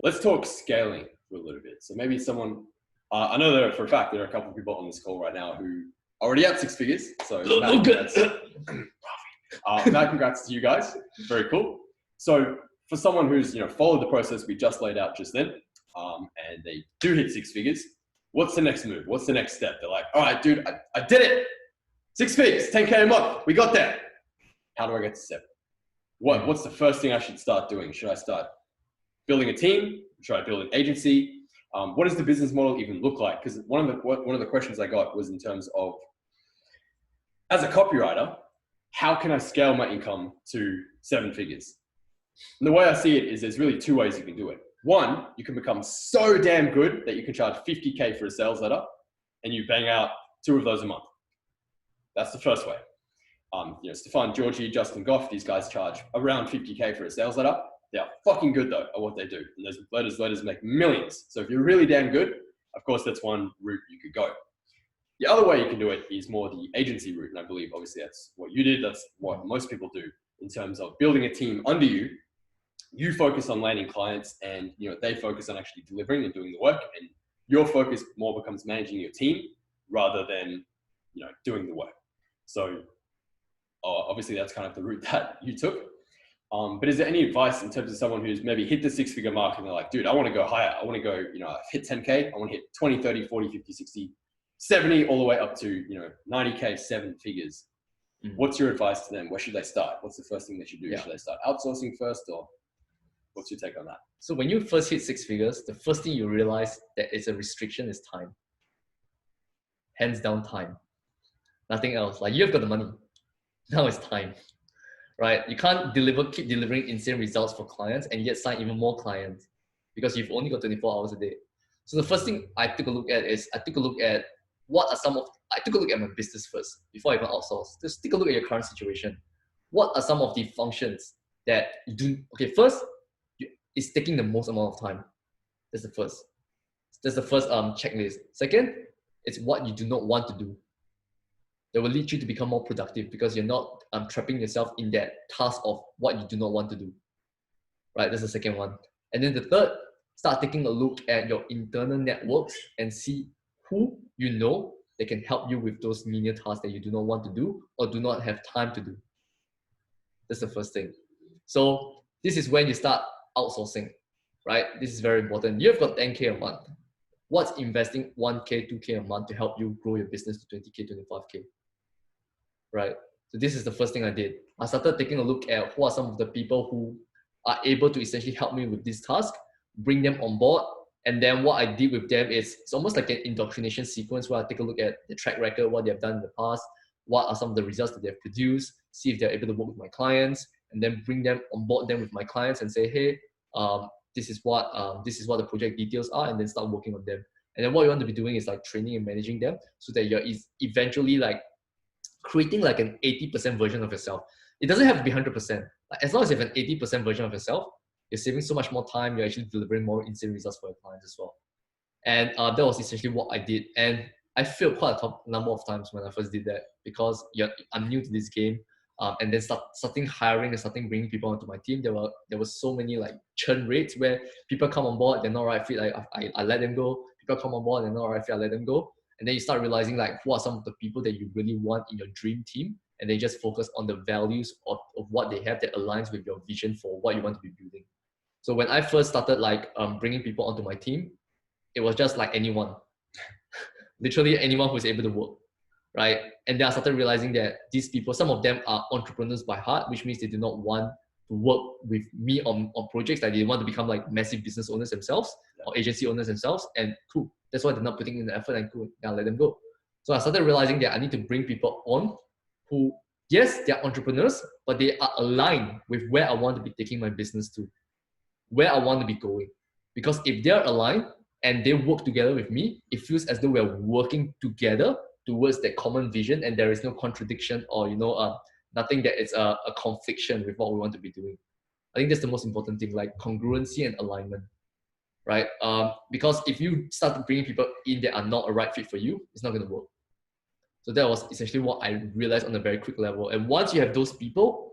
Let's talk scaling for a little bit. So maybe someone, I know there for a fact there are a couple of people on this call right now who are already at 6 figures. So mad congrats to you guys. Very cool. So for someone who's followed the process we just laid out just then, and they do hit 6 figures, what's the next move? What's the next step? They're like, all right, dude, I did it. 6 figures, 10K a month. We got there. How do I get to 7? What's the first thing I should start doing? Should I start building a team? Should I build an agency? What does the business model even look like? Because one of the questions I got was in terms of, as a copywriter, how can I scale my income to 7 figures? And the way I see it is there's really 2 ways you can do it. One, you can become so damn good that you can charge 50K for a sales letter and you bang out 2 of those a month. That's the first way. Stefan, Georgie, Justin Goff, these guys charge around 50K for a sales letter. They are fucking good though at what they do. And those letters make millions. So if you're really damn good, of course, that's one route you could go. The other way you can do it is more the agency route. And I believe obviously that's what you did. That's what most people do in terms of building a team under you. You focus on landing clients and they focus on actually delivering and doing the work. And your focus more becomes managing your team rather than doing the work. So obviously that's kind of the route that you took. But is there any advice in terms of someone who's maybe hit the 6-figure mark and they're like, dude, I want to go higher. I want to go, hit 10K. I want to hit 20, 30, 40, 50, 60, 70, all the way up to, 90K, 7 figures. What's your advice to them? Where should they start? What's the first thing they should do? Yeah. Should they start outsourcing first, or what's your take on that? So when you first hit 6 figures, the first thing you realize that is a restriction is time. Hands down time. Nothing else. Like, you've got the money. Now it's time. Right? You can't keep delivering insane results for clients and yet sign even more clients because you've only got 24 hours a day. So the first thing I took a look at is I took a look at my business first before I even outsource. Just take a look at your current situation. What are some of the functions that you do? Okay, first, it's taking the most amount of time. That's the first checklist. Second, it's what you do not want to do. That will lead you to become more productive because you're not trapping yourself in that task of what you do not want to do. Right? That's the second one. And then the third, start taking a look at your internal networks and see who that can help you with those menial tasks that you do not want to do or do not have time to do. That's the first thing. So this is when you start outsourcing, right? This is very important. You've got 10K a month. What's investing 1K, 2K a month to help you grow your business to 20K, 25K? Right? So this is the first thing I did. I started taking a look at who are some of the people who are able to essentially help me with this task, bring them on board. And then what I did with them is it's almost like an indoctrination sequence where I take a look at the track record, what they've done in the past, what are some of the results that they've produced, see if they're able to work with my clients, and then bring them on board them with my clients and say, hey, this is what the project details are, and then start working on them. And then what you want to be doing is like training and managing them so that you're eventually like creating like an 80% version of yourself. It doesn't have to be 100%. Like, as long as you have an 80% version of yourself, you're saving so much more time. You're actually delivering more instant results for your clients as well. And that was essentially what I did. And I failed quite a number of times when I first did that because I'm new to this game. And then starting hiring and starting bringing people onto my team, there was so many like churn rates where people come on board, they're not right fit, I let them go. People come on board, they're not right fit, I let them go. And then you start realizing like who are some of the people that you really want in your dream team, and they just focus on the values of what they have that aligns with your vision for what you want to be building. So when I first started like bringing people onto my team, it was just like anyone, literally anyone who's able to work. Right? And then I started realizing that these people, some of them are entrepreneurs by heart, which means they do not want to work with me on projects that they want to become like massive business owners themselves or agency owners themselves. And cool, that's why they're not putting in the effort, and cool, I'll let them go. So I started realizing that I need to bring people on who, yes, they're entrepreneurs, but they are aligned with where I want to be taking my business to, where I want to be going. Because if they're aligned and they work together with me, it feels as though we're working together towards that common vision, and there is no contradiction or nothing that is a confliction with what we want to be doing. I think that's the most important thing, like congruency and alignment, right? Because if you start bringing people in that are not a right fit for you, it's not going to work. So that was essentially what I realized on a very quick level. And once you have those people,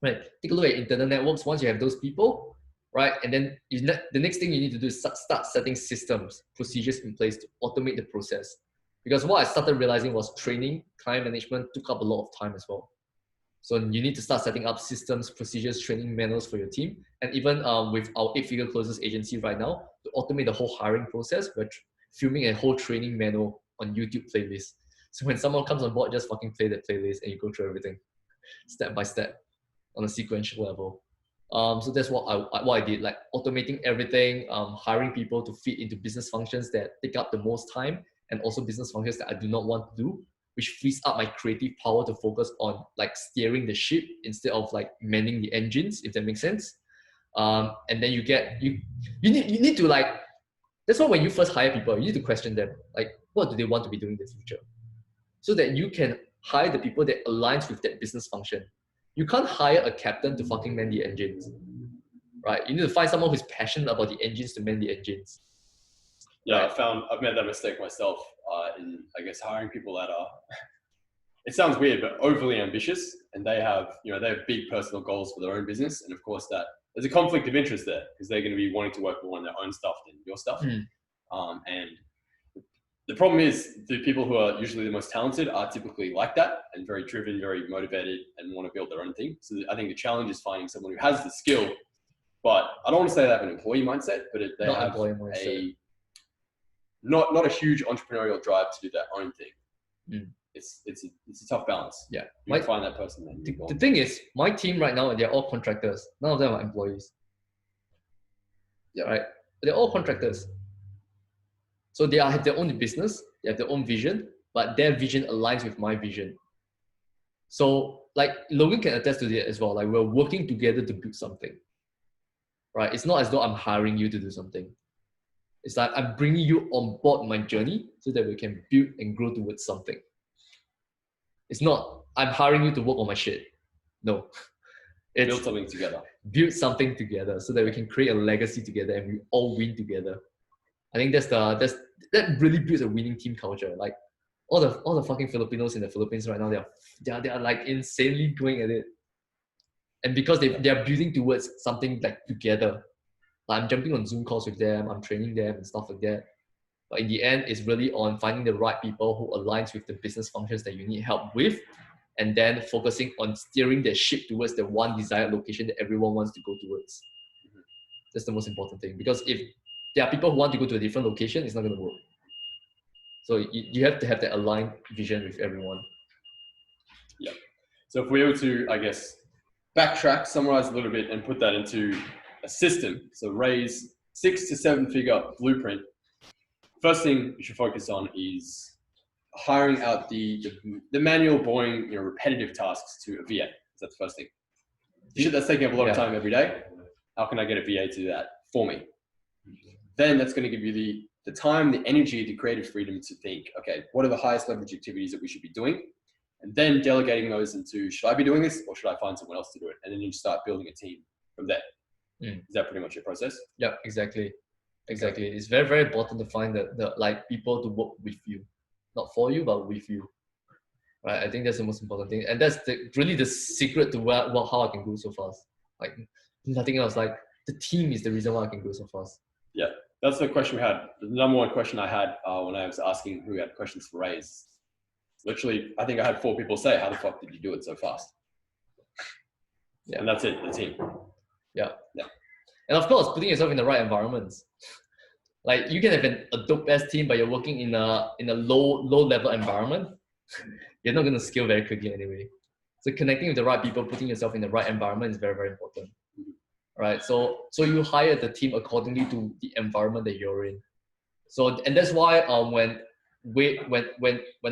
right, take a look at internal networks. Once you have those people, right? And then the next thing you need to do is start setting systems, procedures in place to automate the process. Because what I started realizing was training, client management took up a lot of time as well. So you need to start setting up systems, procedures, training manuals for your team. And even with our 8-figure closers agency right now, to automate the whole hiring process, we're filming a whole training manual on YouTube playlist. So when someone comes on board, just fucking play that playlist and you go through everything step by step on a sequential level. So that's what I did, like automating everything, hiring people to fit into business functions that take up the most time, and also business functions that I do not want to do, which frees up my creative power to focus on like steering the ship instead of like manning the engines, if that makes sense. And then you need to like, that's why when you first hire people, you need to question them, like, what do they want to be doing in the future? So that you can hire the people that aligns with that business function. You can't hire a captain to fucking man the engines, right? You need to find someone who's passionate about the engines to man the engines. Yeah, right? I've made that mistake myself in, I guess, hiring people that are, it sounds weird, but overly ambitious, and they have big personal goals for their own business. And of course there's a conflict of interest there because they're going to be wanting to work more on their own stuff than your stuff. And the problem is the people who are usually the most talented are typically like that and very driven, very motivated, and want to build their own thing. So I think the challenge is finding someone who has the skill, but I don't want to say they have an employee mindset, but they Not have employee mindset. Not a huge entrepreneurial drive to do their own thing. It's a tough balance. Yeah, you might find that person. The thing is, my team right now, they're all contractors. None of them are employees. Yeah, right. They're all contractors. So they have their own business, they have their own vision, but their vision aligns with my vision. So like Logan can attest to that as well. Like we're working together to build something, right? It's not as though I'm hiring you to do something. It's like I'm bringing you on board my journey so that we can build and grow towards something. It's not I'm hiring you to work on my shit. No. It's build something together. Build something together so that we can create a legacy together and we all win together. I think that really builds a winning team culture. Like all the fucking Filipinos in the Philippines right now, they are like insanely going at it. And because they are building towards something like together. Like I'm jumping on Zoom calls with them, I'm training them and stuff like that. But in the end, it's really on finding the right people who aligns with the business functions that you need help with, and then focusing on steering the ship towards the one desired location that everyone wants to go towards. That's the most important thing. Because if there are people who want to go to a different location, it's not going to work. So you have to have that aligned vision with everyone. Yeah. So if we were to, I guess, backtrack, summarize a little bit and put that into a system, so Ray's 6 to 7 figure blueprint, first thing you should focus on is hiring out the manual, boring, repetitive tasks to a VA. That's the first thing. Shit that's taking up a lot of time every day. How can I get a VA to do that for me? Then that's going to give you the time, the energy, the creative freedom to think, okay, what are the highest leverage activities that we should be doing? And then delegating those into, should I be doing this or should I find someone else to do it? And then you start building a team from there. Is that pretty much your process? Yeah, exactly. Exactly. It's very, very important to find the like people to work with you, not for you, but with you. Right. I think that's the most important thing. And that's really the secret to how I can grow so fast. Like nothing else. Like the team is the reason why I can grow so fast. Yeah. That's the question we had. The number one question I had when I was asking who had questions for Ray is literally, I think I had 4 people say, how the fuck did you do it so fast? Yeah. And that's it, the team. Yeah. And of course, putting yourself in the right environments. Like you can have a dope ass team, but you're working in a low level environment. You're not going to scale very quickly anyway. So connecting with the right people, putting yourself in the right environment is very, very important. Right. So you hire the team accordingly to the environment that you're in. So, and that's why when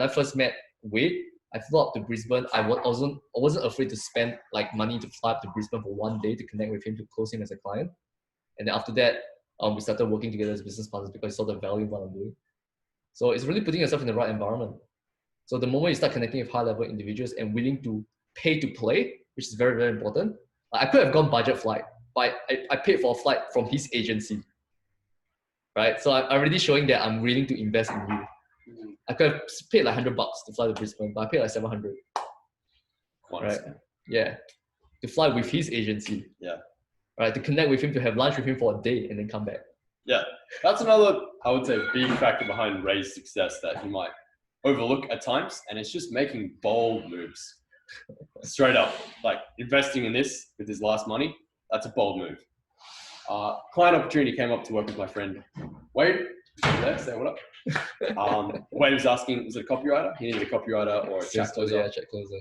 I first met Wade, I flew up to Brisbane. I wasn't afraid to spend like money to fly up to Brisbane for one day to connect with him, to close him as a client. And then after that, we started working together as business partners because I saw the value of what I'm doing. So it's really putting yourself in the right environment. So the moment you start connecting with high-level individuals and willing to pay to play, which is very, very important. I could have gone budget flight, but I paid for a flight from his agency. Right? So I'm already showing that I'm willing to invest in you. I could have paid like $100 to fly to Brisbane, but I paid like $700. Right? Yeah. To fly with his agency. Yeah. right? To connect with him, to have lunch with him for a day and then come back. Yeah, that's another, I would say, big factor behind Ray's success that he might overlook at times, and it's just making bold moves. Straight up, like investing in this with his last money, that's a bold move. Client opportunity came up to work with my friend Wade. There, say what up. Wade was asking, was it a copywriter? He needed a copywriter or a chat closer. Yeah, chat closer.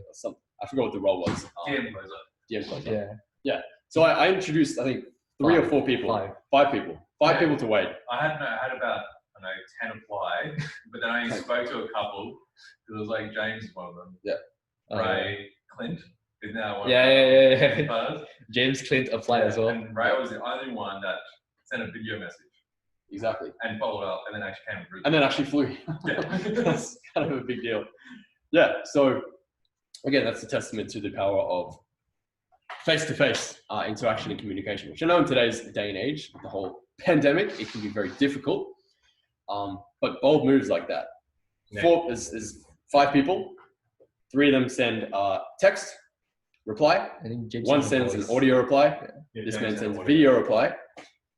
I forgot what the role was. DM closer. DM closer. Yeah. So I introduced, I think, three or four people. Five people. Five people to Wade. I had about, 10 apply, but then I only spoke to a couple. It was like James is one of them. Yeah. Ray, Clint is now one Yeah. of them. James Clint applied as well. And Ray was the only one that sent a video message. Exactly. And followed up, and then actually came through. And then actually flew. That's kind of a big deal. Yeah. So again, that's a testament to the power of face-to-face interaction and communication, which I know in today's day and age, the whole pandemic, it can be very difficult. But bold moves like that. Four is 5 people. 3 of them send text reply. I think James One sends an audio reply. Yeah, This James man sent sends a audio. video reply.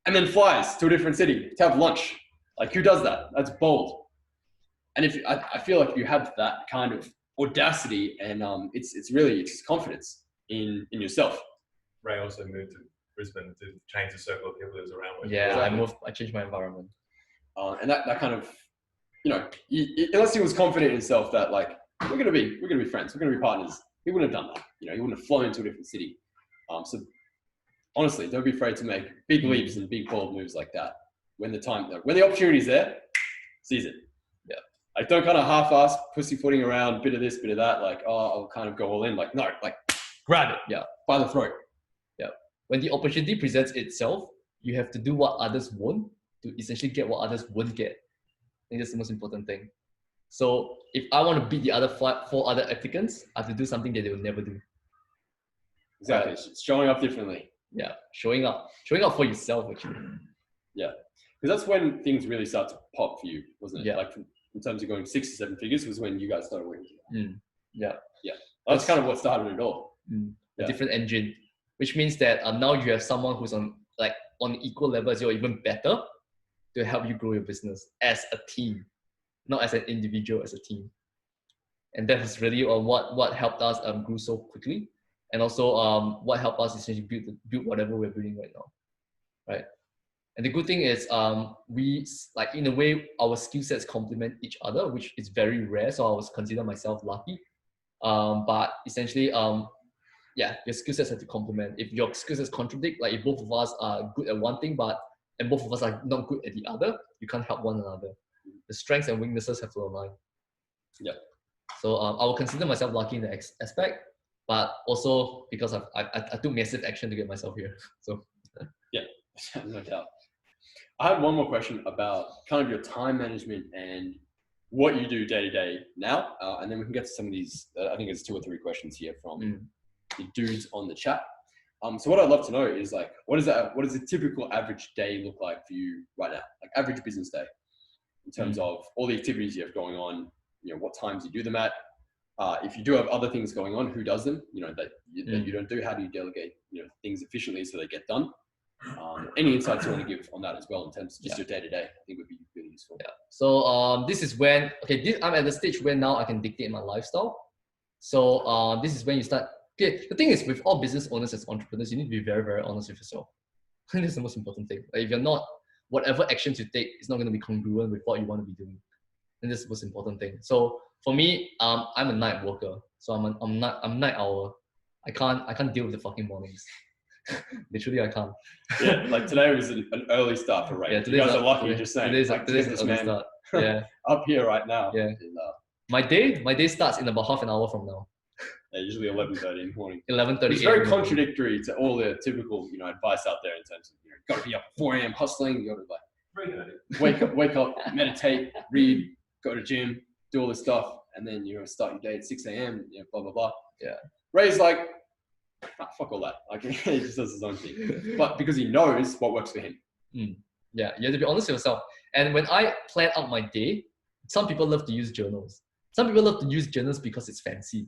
And then flies to a different city to have lunch. Like, who does that? That's bold. And if I feel like you have that kind of audacity, and it's really just confidence in yourself. Ray also moved to Brisbane to change the circle of people he was around with. Yeah, Exactly. I changed my environment. And that kind of, unless he was confident in himself that like, we're gonna be friends, we're gonna be partners, he wouldn't have done that. He wouldn't have flown into a different city. So honestly, don't be afraid to make big leaps and big bold moves like that. When the opportunity's there, seize it. Yeah. Like, don't kind of half-ass pussyfooting around, bit of this, bit of that. Like, I'll kind of go all in. Like, no, like, grab it. Yeah. By the throat. When the opportunity presents itself, you have to do what others won't to essentially get what others won't get. I think that's the most important thing. So if I want to beat the other 4 other applicants, I have to do something that they will never do. Exactly. It's showing up differently. Yeah, showing up for yourself actually. Yeah. Because that's when things really start to pop for you, wasn't it? Yeah. Like, in terms of going 6 to 7 figures was when you guys started working together. Yeah. That's kind of what started it all. A Yeah. different engine, which means that now you have someone who's on equal level as you, or even better, to help you grow your business as a team, not as an individual, as a team. And that was really what helped us grow so quickly, and also what helped us essentially build whatever we're building right now, right? And the good thing is we, like, in a way, our skill sets complement each other, which is very rare. So I was consider myself lucky. But essentially, your skill sets have to complement. If your skill sets contradict, like if both of us are good at one thing, and both of us are not good at the other, you can't help one another. The strengths and weaknesses have to align. Yeah. So I will consider myself lucky in the aspect, but also because I took massive action to get myself here. So No doubt. I had one more question about kind of your time management and what you do day to day now. And then we can get to some of these, I think it's 2 or 3 questions here from the dudes on the chat. So what I'd love to know is, like, what does a typical average day look like for you right now? Like, average business day in terms of all the activities you have going on, what times you do them at. If you do have other things going on, who does them, that you don't do, how do you delegate, things efficiently so they get done? Any insights you want to give on that as well in terms of just your day to day, I think would be really useful. Yeah. So this is when, I'm at the stage where now I can dictate my lifestyle. So this is when you start. Okay, the thing is, with all business owners as entrepreneurs, you need to be very, very honest with yourself. That's the most important thing. Like, if you're not, whatever actions you take is not going to be congruent with what you want to be doing. And that's the most important thing. So for me, I'm a night worker. So I'm a night owl. I can't deal with the fucking mornings. Literally, I can't. Yeah, like today was an early start for Ray. Yeah, you guys are lucky, just saying. Today's like, an this early man start. Yeah. up here right now. Yeah. is, My day starts in about half an hour from now. usually 11:30 in the morning. 11:30. It's very contradictory to all the typical, advice out there in terms of, got to be up at 4 a.m. hustling. You got to wake up, meditate, read, go to gym, do all this stuff, and then start your day at 6 a.m. Blah blah blah. Yeah. Ray's like, fuck all that. Like, he just does his own thing, but because he knows what works for him. Yeah, you have to be honest with yourself. And when I plan out my day, some people love to use journals. Some people love to use journals because it's fancy.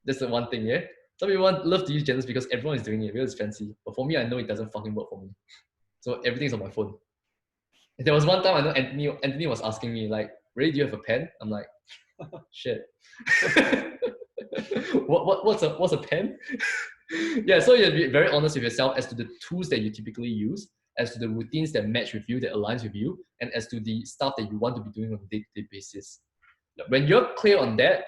That's the one thing, yeah? Some people love to use journals because everyone is doing it because it's fancy. But for me, I know it doesn't fucking work for me. So everything's on my phone. There was one time I know Anthony was asking me like, "Ray, do you have a pen?" I'm like, "Shit." What's a pen? Yeah, so you have to be very honest with yourself as to the tools that you typically use, as to the routines that match with you, that aligns with you, and as to the stuff that you want to be doing on a day-to-day basis. When you're clear on that,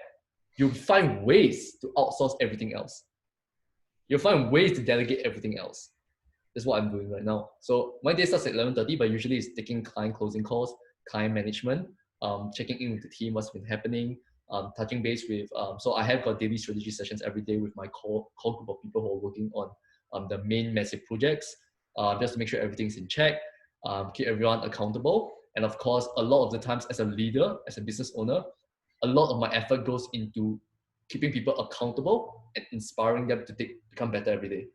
you'll find ways to outsource everything else. You'll find ways to delegate everything else. That's what I'm doing right now. So my day starts at 11:30, but usually it's taking client closing calls, client management, checking in with the team, what's been happening, touching base with, so I have got daily strategy sessions every day with my core group of people who are working on the main massive projects, just to make sure everything's in check, keep everyone accountable. And of course, a lot of the times as a leader, as a business owner, a lot of my effort goes into keeping people accountable and inspiring them to become better every day.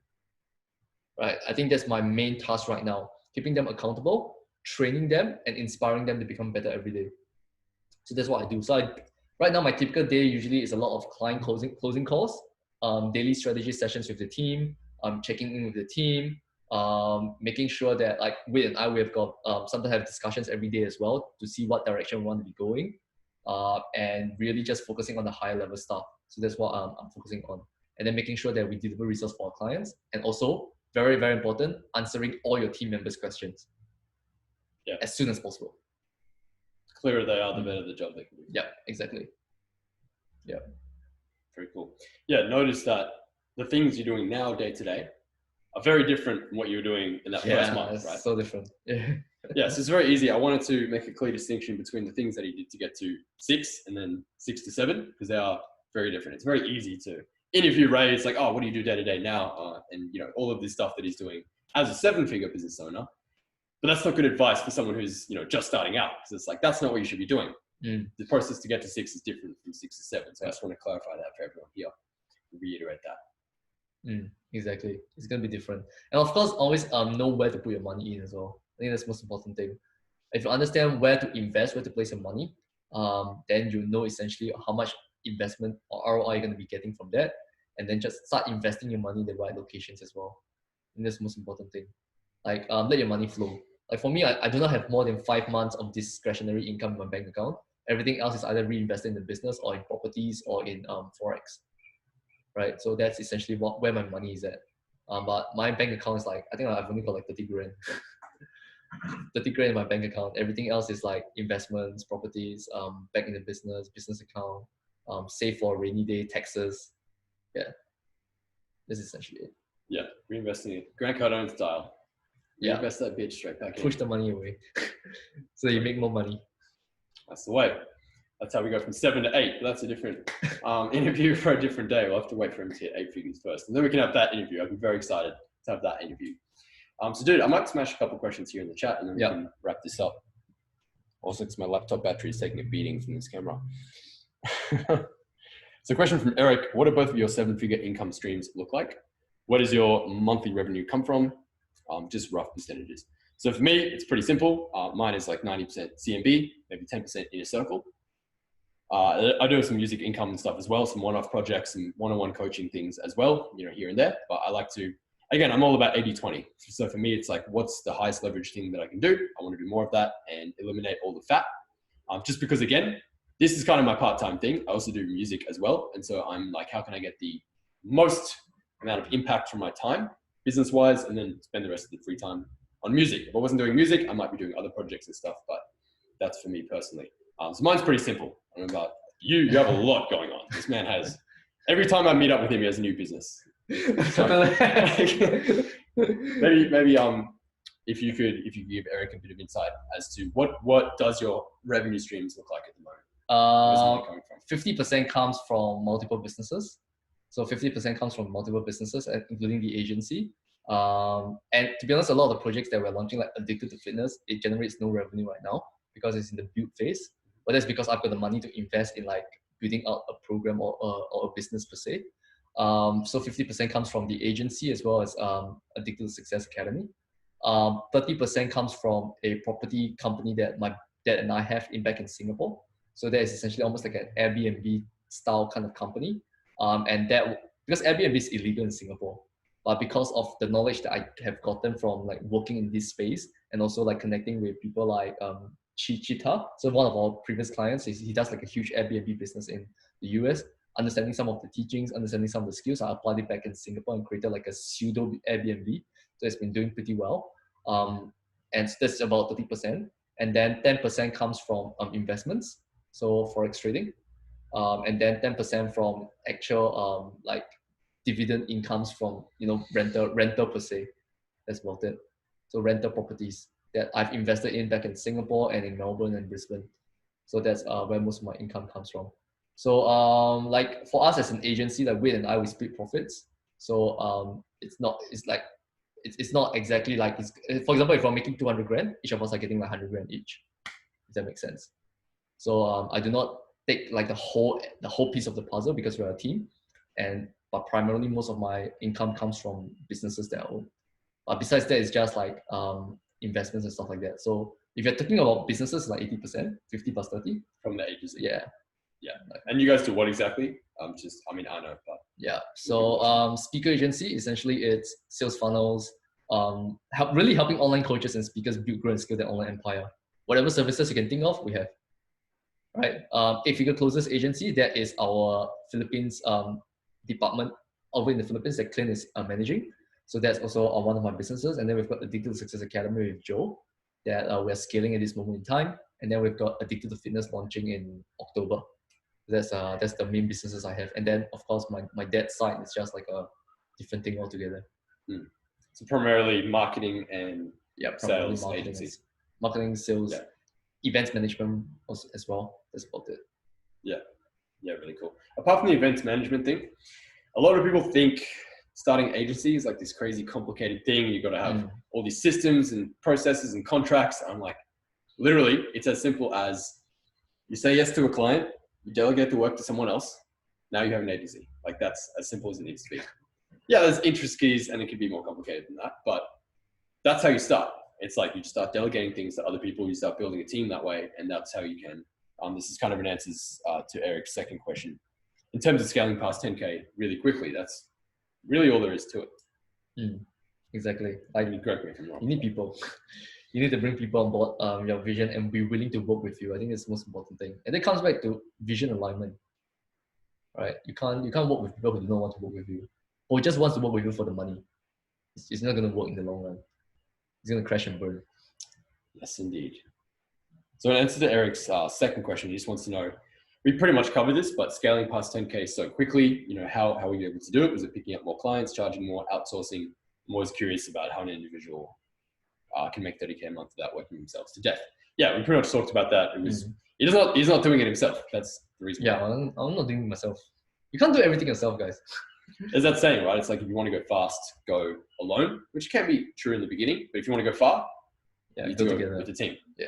Right? I think that's my main task right now, keeping them accountable, training them, and inspiring them to become better every day. So that's what I do. So right now, my typical day usually is a lot of client closing calls, daily strategy sessions with the team, checking in with the team, making sure that like we have got sometimes have discussions every day as well to see what direction we want to be going, and really just focusing on the higher level stuff. So that's what I'm focusing on, and then making sure that we deliver results for our clients, and also very, very important, answering all your team members' questions as soon as possible. The clearer they are, the better the job they can do. Yeah, exactly. Yeah. Very cool. Yeah, notice that the things you're doing now day to day are very different from what you were doing in that first month, right? So different. Yeah. Yeah, so it's very easy. I wanted to make a clear distinction between the things that he did to get to 6 and then 6 to 7, because they are very different. It's very easy to interview Ray. It's like, oh, what do you do day to day now? And you know, all of this stuff that he's doing as a 7-figure business owner. But that's not good advice for someone who's, you know, just starting out, because it's like, that's not what you should be doing. The process to get to 6 is different from 6 to 7. So I just want to clarify that for everyone here, reiterate that. Exactly. It's going to be different. And of course, always know where to put your money in as well. I think that's the most important thing. If you understand where to invest, where to place your money, then you know essentially how much investment or ROI you're going to be getting from that. And then just start investing your money in the right locations as well. And that's the most important thing. Like, let your money flow. Like for me, I do not have more than 5 months of discretionary income in my bank account. Everything else is either reinvested in the business or in properties or in Forex. Right? So that's essentially where my money is at. But my bank account is like, I think I've only got like 30 grand. 30 grand in my bank account. Everything else is like investments, properties, back in the business account, save for a rainy day, taxes. Yeah. This is essentially it. Yeah, reinvesting it. Grant Cardone style. Yeah. Invest that bitch straight back in. Push the money away. So you make more money. That's the way. That's how we go from 7 to 8. But that's a different interview for a different day. We'll have to wait for him to hit 8 figures first. And then we can have that interview. I'd be very excited to have that interview. So dude, I might smash a couple questions here in the chat and then we can wrap this up. Also, because my laptop battery is taking a beating from this camera. So question from Eric, what do both of your 7-figure income streams look like? What does your monthly revenue come from? Just rough percentages. So for me, it's pretty simple. Mine is like 90% CMB, maybe 10% inner circle. I do some music income and stuff as well, some one-off projects and one-on-one coaching things as well, you know, here and there. But I like to, again, I'm all about 80-20. So for me, it's like, what's the highest leverage thing that I can do? I want to do more of that and eliminate all the fat. Just because, again, this is kind of my part-time thing. I also do music as well. And so I'm like, how can I get the most amount of impact from my time, business-wise, and then spend the rest of the free time on music. If I wasn't doing music, I might be doing other projects and stuff, but that's for me personally. So mine's pretty simple. I don't know about you. You have a lot going on. This man has, every time I meet up with him, he has a new business. So, maybe if you could give Eric a bit of insight as to what does your revenue streams look like at the moment? 50% comes from multiple businesses. So 50% comes from multiple businesses, including the agency. And to be honest, a lot of the projects that we're launching, like Addicted to Fitness, it generates no revenue right now because it's in the build phase. But that's because I've got the money to invest in like building out a program or a business per se. So 50% comes from the agency as well as Addicted to Success Academy. 30% comes from a property company that my dad and I have back in Singapore. So that is essentially almost like an Airbnb style kind of company. And that because Airbnb is illegal in Singapore. But because of the knowledge that I have gotten from like working in this space and also like connecting with people like Chita. So one of our previous clients, he does like a huge Airbnb business in the US. Understanding some of the teachings, understanding some of the skills, I applied it back in Singapore and created like a pseudo Airbnb. So it's been doing pretty well. And that's about 30%. And then 10% comes from investments, so forex trading. And then 10% from actual like dividend incomes from rental per se. That's about it. So rental properties that I've invested in back in Singapore and in Melbourne and Brisbane. So that's where most of my income comes from. So like for us as an agency, like Wade and I, we split profits. So it's not exactly like for example, if we're making 200 grand, each of us are getting like 100 grand each. Does that make sense? So I do not take like the whole piece of the puzzle because we're a team, but primarily most of my income comes from businesses that I own. But besides that, it's just like investments and stuff like that. So if you're talking about businesses, like 80%, 50 plus 30 from the agency. Yeah. Yeah. And you guys do what exactly? I know, but yeah. So speaker agency, essentially it's sales funnels, really helping online coaches and speakers build, grow, and scale their online empire. Whatever services you can think of, we have. Right. 8-figure closers agency, that is our Philippines department over in the Philippines that Clint is managing. So that's also one of my businesses. And then we've got Addicted to Success Academy with Joe that we're scaling at this moment in time. And then we've got Addicted to Fitness launching in October. That's the main businesses I have. And then of course my dad's side is just like a different thing altogether. So primarily marketing and sales agency. Marketing, sales, events management also as well. That's about it. Yeah, really cool. Apart from the events management thing, a lot of people think starting agency is like this crazy complicated thing. You've got to have all these systems and processes and contracts. I'm like, literally, it's as simple as you say yes to a client, you delegate the work to someone else. Now you have an agency. Like that's as simple as it needs to be. Yeah, there's intricacies and it can be more complicated than that, but that's how you start. It's like you just start delegating things to other people. You start building a team that way, and that's how you can. This is kind of an answer to Eric's second question. In terms of scaling past 10K really quickly, that's really all there is to it. Exactly. Correct me if I'm wrong. You need people. You need to bring people on board your vision and be willing to work with you. I think it's the most important thing. And it comes back to vision alignment. Right? You can't work with people who do not want to work with you, or just wants to work with you for the money. It's not going to work in the long run. It's going to crash and burn. Yes, indeed. So in answer to Eric's second question, he just wants to know, we pretty much covered this, but scaling past 10K so quickly, how were you able to do it? Was it picking up more clients, charging more, outsourcing? I'm always curious about how an individual can make 30K a month without working themselves to death. Yeah, we pretty much talked about that. It was he's not doing it himself. That's the reason. Yeah, I'm not doing it myself. You can't do everything yourself, guys. There's that saying, right? It's like if you want to go fast, go alone, which can be true in the beginning, but if you want to go far, you need to go with the team. Yeah,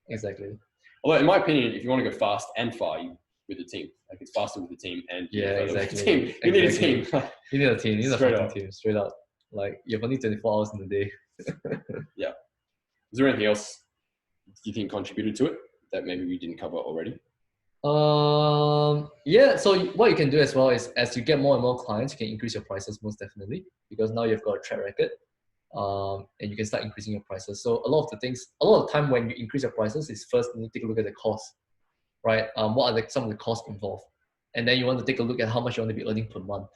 exactly. Although in my opinion, if you want to go fast and far, you with the team. Like it's faster with the team and exactly. Team. You need a team. You need a team. You need a fucking team. Straight up. Like you have only 24 hours in the day. Yeah. Is there anything else you think contributed to it that maybe we didn't cover already? Yeah. So what you can do as well is as you get more and more clients, you can increase your prices most definitely because now you've got a track record. And you can start increasing your prices. So a lot of the time when you increase your prices is first you need to take a look at the cost, right? What are some of the costs involved? And then you want to take a look at how much you want to be earning per month.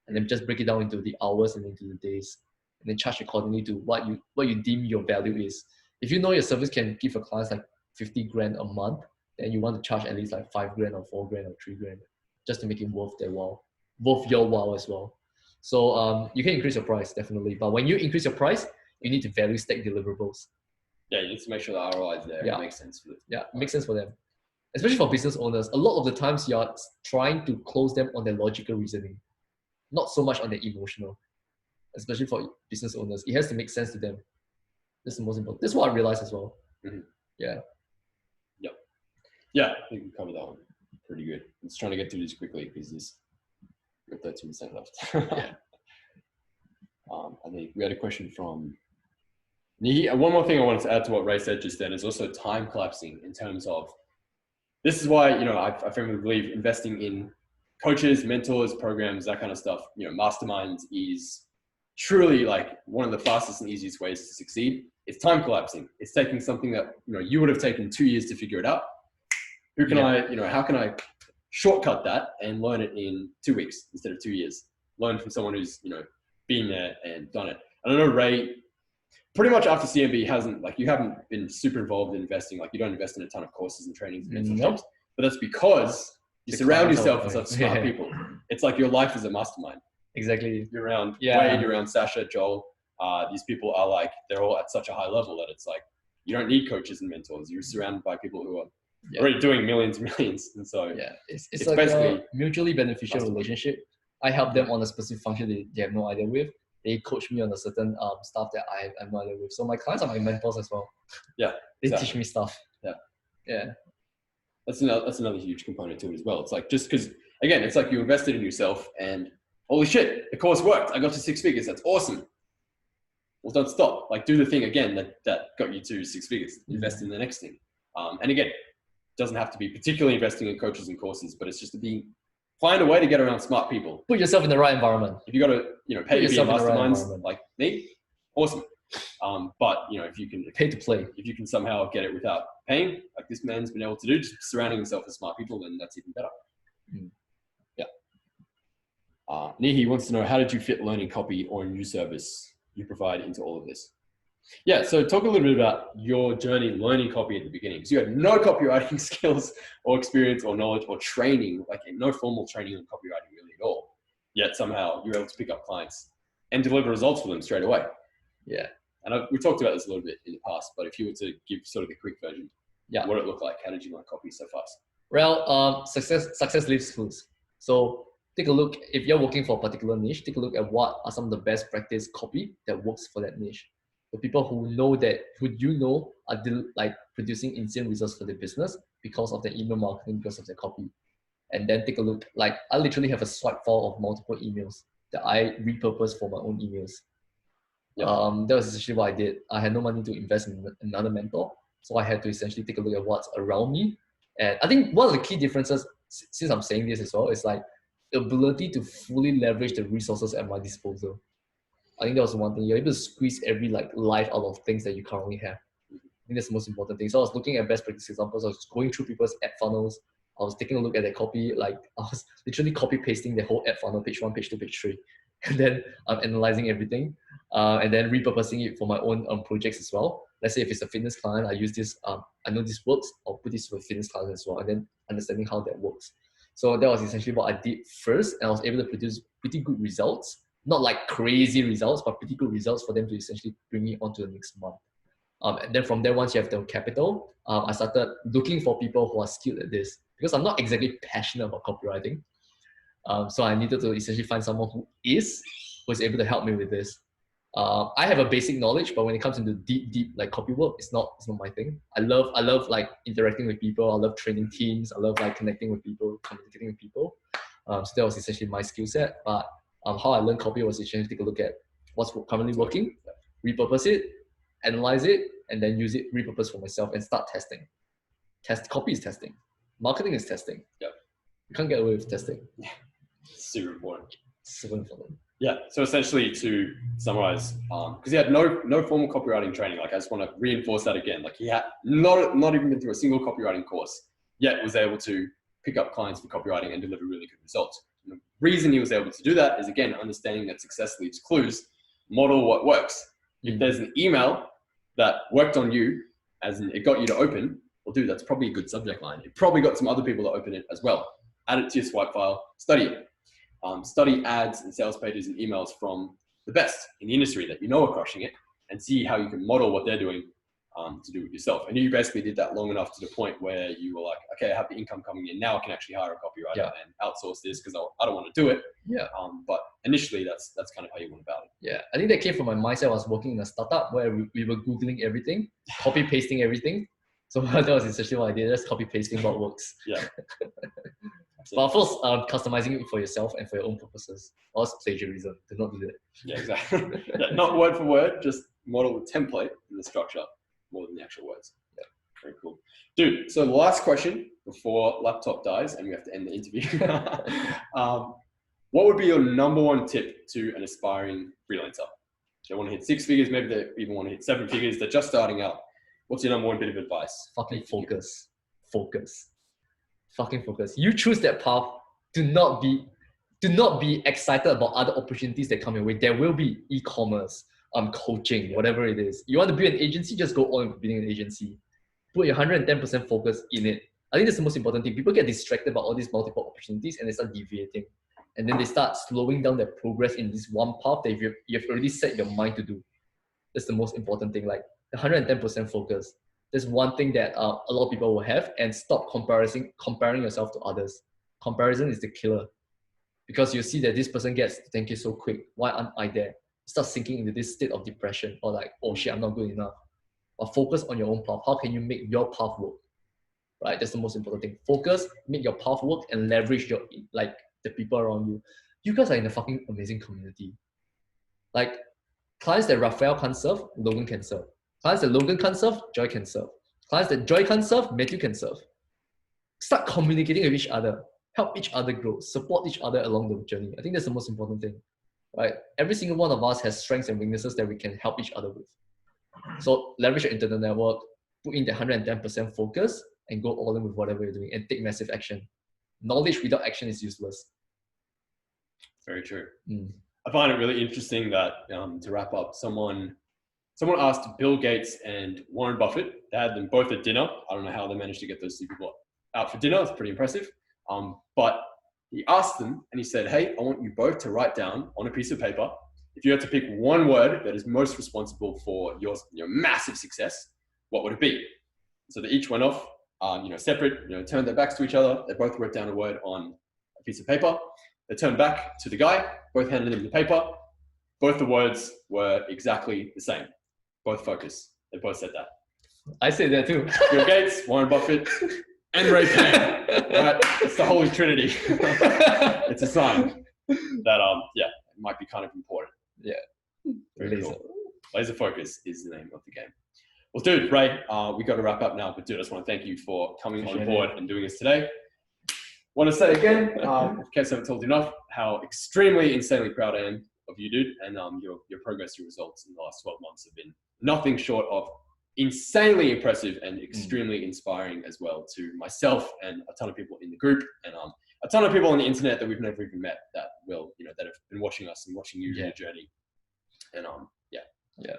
And then just break it down into the hours and into the days. And then charge accordingly to what you deem your value is. If you know your service can give a client like 50 grand a month, then you want to charge at least like 5 grand or 4 grand or 3 grand just to make it worth their while, worth your while as well. So you can increase your price definitely, but when you increase your price, you need to value stack deliverables. Yeah, you need to make sure the ROI is there. Yeah. It makes sense for them. Yeah, it makes sense for them. Especially for business owners, a lot of the times you're trying to close them on their logical reasoning, not so much on their emotional. Especially for business owners, it has to make sense to them. That's the most important. That's what I realized as well. Mm-hmm. Yeah. Yep. Yeah, I think we covered that one pretty good. I'm just trying to get through this quickly because we've got 13% left. Yeah. I think we had a question from Nihi. And one more thing I wanted to add to what Ray said just then is also time collapsing in terms of, this is why, I firmly believe investing in coaches, mentors, programs, that kind of stuff, you know, masterminds is truly like one of the fastest and easiest ways to succeed. It's time collapsing. It's taking something that, you know, you would have taken 2 years to figure it out. How can I shortcut that and learn it in 2 weeks instead of 2 years? Learn from someone who's, you know, been there and done it. I don't know, Ray, pretty much after CMB you haven't been super involved in investing. Like, you don't invest in a ton of courses and trainings and mentorships, but that's because you surround yourself with such smart people. It's like your life is a mastermind. Exactly. You're around Wade, you're around Sasha, Joel. These people are like, they're all at such a high level that it's like, you don't need coaches and mentors. You're surrounded by people who are already doing millions and millions. And so it's like basically a mutually beneficial relationship. I help them on a specific function they have no idea with. They coach me on a certain stuff that I have no idea with. So my clients are my mentors as well. Yeah. They teach me stuff. Yeah. That's another huge component to it as well. It's like, just because, again, it's like you invested in yourself and holy shit, the course worked. I got to 6 figures. That's awesome. Well, don't stop. Like, do the thing again that got you to 6 figures. Invest in the next thing. And again, it doesn't have to be particularly investing in coaches and courses, but it's just find a way to get around smart people. Put yourself in the right environment. If you got to, you know, pay to be in masterminds like me, awesome. But you know, if you can pay to play, if you can somehow get it without paying, like this man's been able to do, just surrounding himself with smart people, then that's even better. Yeah. Nihi wants to know, how did you fit learning copy or a new service you provide into all of this? Yeah, so talk a little bit about your journey learning copy at the beginning. Because you had no copywriting skills or experience or knowledge or training, like no formal training on copywriting really at all. Yet somehow you were able to pick up clients and deliver results for them straight away. Yeah. And we talked about this a little bit in the past, but if you were to give sort of the quick version, what did it look like? How did you learn copy so fast? Well, success leaves clues. So take a look, if you're working for a particular niche, take a look at what are some of the best practice copy that works for that niche. The people who are like producing insane results for their business because of their email marketing, because of their copy. And then take a look, like I literally have a swipe file of multiple emails that I repurpose for my own emails. That was essentially what I did. I had no money to invest in another mentor. So I had to essentially take a look at what's around me. And I think one of the key differences, since I'm saying this as well, is like the ability to fully leverage the resources at my disposal. I think that was one thing. You're able to squeeze every like life out of things that you currently have. I think that's the most important thing. So I was looking at best practice examples. I was going through people's ad funnels. I was taking a look at their copy. Like I was literally copy pasting the whole ad funnel, page 1, page 2, page 3. And then I'm analyzing everything and then repurposing it for my own projects as well. Let's say if it's a fitness client, I use this, I know this works, I'll put this for fitness clients as well, and then understanding how that works. So that was essentially what I did first, and I was able to produce pretty good results. Not like crazy results, but pretty good results for them to essentially bring it on to the next month. And then from there, once you have the capital, I started looking for people who are skilled at this because I'm not exactly passionate about copywriting. So I needed to essentially find someone who is able to help me with this. I have a basic knowledge, but when it comes into deep like copy work, it's not my thing. I love like interacting with people. I love training teams. I love like connecting with people, communicating with people. So that was essentially my skill set. But how I learned copy was essentially take a look at what's currently working, repurpose it, analyze it, and then use it, repurpose for myself, and start testing. Copy is testing. Marketing is testing. Yeah. You can't get away with testing. Yeah. Super important. Super important. Yeah. So essentially, to summarize, because he had no formal copywriting training. Like, I just want to reinforce that again. Like, he had not even been through a single copywriting course, yet was able to pick up clients for copywriting and deliver really good results. And the reason he was able to do that is, again, understanding that success leaves clues. Model what works. If there's an email that worked on you, as in it got you to open, well, dude, that's probably a good subject line. It probably got some other people to open it as well. Add it to your swipe file, study it. Study ads and sales pages and emails from the best in the industry that you know are crushing it, and see how you can model what they're doing to do it yourself. And you basically did that long enough to the point where you were like, okay, I have the income coming in. Now I can actually hire a copywriter and outsource this because I don't want to do it. Yeah. But initially, that's kind of how you went about it. Yeah, I think that came from my mindset. I was working in a startup where we were Googling everything, copy pasting everything. So that was essentially what I did, just copy pasting what works. Yeah. But of course, customizing it for yourself and for your own purposes. Or plagiarism. Do not do that. Yeah, exactly. Not word for word, just model the template and the structure more than the actual words. Yeah, very cool. Dude, so the last question before laptop dies and we have to end the interview. What would be your number one tip to an aspiring freelancer? They want to hit 6 figures, maybe they even want to hit 7 figures. They're just starting out. What's your number one bit of advice? Fucking focus. Fucking focus. You choose that path. Do not be excited about other opportunities that come your way. There will be e-commerce, coaching, whatever it is. You want to build an agency, just go on with building an agency. Put your 110% focus in it. I think that's the most important thing. People get distracted by all these multiple opportunities and they start deviating. And then they start slowing down their progress in this one path that you've already set your mind to do. That's the most important thing. Like 110% focus. There's one thing that a lot of people will have, and stop comparing yourself to others. Comparison is the killer. Because you see that this person gets to 10K so quick. Why aren't I there? Start sinking into this state of depression or like, oh shit, I'm not good enough. But focus on your own path. How can you make your path work? Right? That's the most important thing. Focus, make your path work, and leverage your the people around you. You guys are in a fucking amazing community. Like clients that Raphael can't serve, Logan can serve. Clients that Logan can't serve, Joy can serve. Clients that Joy can't serve, Matthew can serve. Start communicating with each other. Help each other grow. Support each other along the journey. I think that's the most important thing. Right? Every single one of us has strengths and weaknesses that we can help each other with. So leverage your internet network, put in the 110% focus, and go all in with whatever you're doing, and take massive action. Knowledge without action is useless. Very true. I find it really interesting that to wrap up, someone asked Bill Gates and Warren Buffett. They had them both at dinner. I don't know how they managed to get those two people out for dinner. It's pretty impressive. But he asked them and he said, hey, I want you both to write down on a piece of paper, if you had to pick one word that is most responsible for your massive success, what would it be? So they each went off, separate, turned their backs to each other. They both wrote down a word on a piece of paper. They turned back to the guy, both handed him the paper. Both the words were exactly the same. Both focus. They both said that. I say that too. Bill Gates, Warren Buffett, and Ray Pan. Right? It's the Holy Trinity. It's a sign that it might be kind of important. Yeah. Very cool. Laser focus is the name of the game. Well, dude, Ray, we got to wrap up now. But dude, I just want to thank you for coming on board and doing this today. Want to say again, in case I haven't told you enough, how extremely, insanely proud I am of you, dude, and your progress, your results in the last 12 months have been nothing short of insanely impressive and extremely inspiring as well to myself and a ton of people in the group, and a ton of people on the internet that we've never even met that that have been watching us and watching you in your journey. And yeah.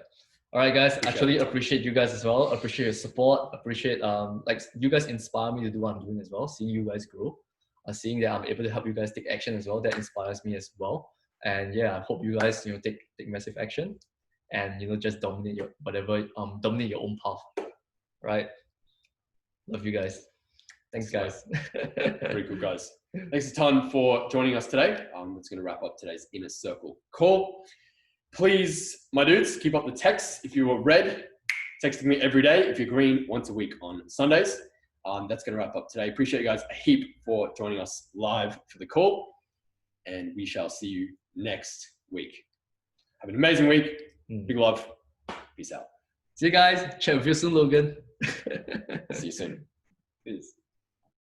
All right, guys. Actually, appreciate you guys as well. Appreciate your support. Appreciate you guys inspire me to do what I'm doing as well. Seeing you guys grow, seeing that I'm able to help you guys take action as well. That inspires me as well. And yeah, I hope you guys take massive action, and just dominate your dominate your own path. Right? Love you guys. Thanks, guys. Very cool, guys. Thanks a ton for joining us today. That's going to wrap up today's Inner Circle call. Please, my dudes, keep up the texts. If you are red, texting me every day. If you're green, once a week on Sundays. That's going to wrap up today. Appreciate you guys a heap for joining us live for the call. And we shall see you next week. Have an amazing week. Big love. Peace out. See you guys. Chat with you soon, Logan. See you soon. Peace.